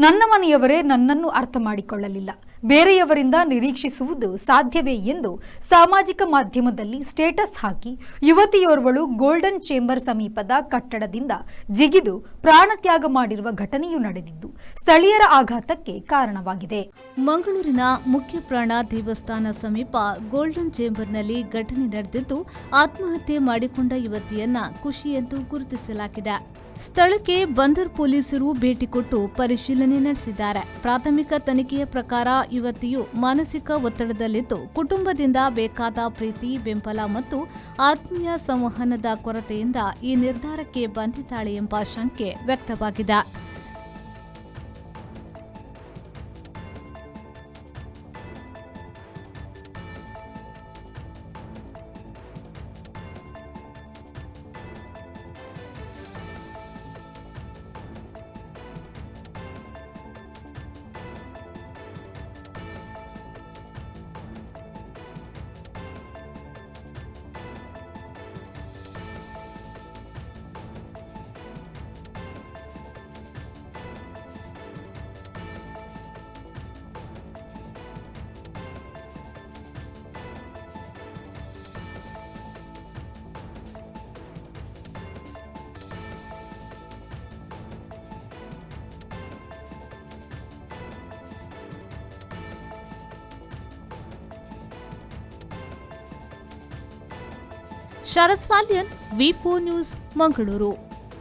ನನ್ನ ಮನೆಯವರೇ ನನ್ನನ್ನು ಅರ್ಥ ಮಾಡಿಕೊಳ್ಳಲಿಲ್ಲ, ಬೇರೆಯವರಿಂದ ನಿರೀಕ್ಷಿಸುವುದು ಸಾಧ್ಯವೇ ಎಂದು ಸಾಮಾಜಿಕ ಮಾಧ್ಯಮದಲ್ಲಿ ಸ್ಟೇಟಸ್ ಹಾಕಿ ಯುವತಿಯೋರ್ವಳು ಗೋಲ್ಡನ್ ಚೇಂಬರ್ ಸಮೀಪದ ಕಟ್ಟಡದಿಂದ ಜಿಗಿದು ಪ್ರಾಣತ್ಯಾಗ ಮಾಡಿರುವ ಘಟನೆಯೂ ನಡೆದಿದ್ದು ಸ್ಥಳೀಯರ ಆಘಾತಕ್ಕೆ ಕಾರಣವಾಗಿದೆ. ಮಂಗಳೂರಿನ ಮುಖ್ಯ ಪ್ರಾಣ ದೇವಸ್ಥಾನ ಸಮೀಪ ಗೋಲ್ಡನ್ ಚೇಂಬರ್ನಲ್ಲಿ ಘಟನೆ ನಡೆದಿದ್ದು ಆತ್ಮಹತ್ಯೆ ಮಾಡಿಕೊಂಡ ಯುವತಿಯನ್ನ ಖುಷಿ ಎಂದು ಗುರುತಿಸಲಾಗಿದೆ. ಸ್ಥಳಕ್ಕೆ ಬಂದರ್ ಪೊಲೀಸರು ಭೇಟಿ ಕೊಟ್ಟು ಪರಿಶೀಲನೆ ನಡೆಸಿದ್ದಾರೆ. ಪ್ರಾಥಮಿಕ ತನಿಖೆಯ ಪ್ರಕಾರ ಯುವತಿಯು ಮಾನಸಿಕ ಒತ್ತಡದಲ್ಲಿದ್ದು ಕುಟುಂಬದಿಂದ ಬೇಕಾದ ಪ್ರೀತಿ, ಬೆಂಬಲ ಮತ್ತು ಆತ್ಮೀಯ ಸಂವಹನದ ಕೊರತೆಯಿಂದ ಈ ನಿರ್ಧಾರಕ್ಕೆ ಬಂದಿದ್ದಾಳೆ ಎಂಬ ಶಂಕೆ ವ್ಯಕ್ತವಾಗಿದೆ. ಶರತ್ ಸಾಲ್ಯನ್, ವಿ4 ನ್ಯೂಸ್, ಮಂಗಳೂರು.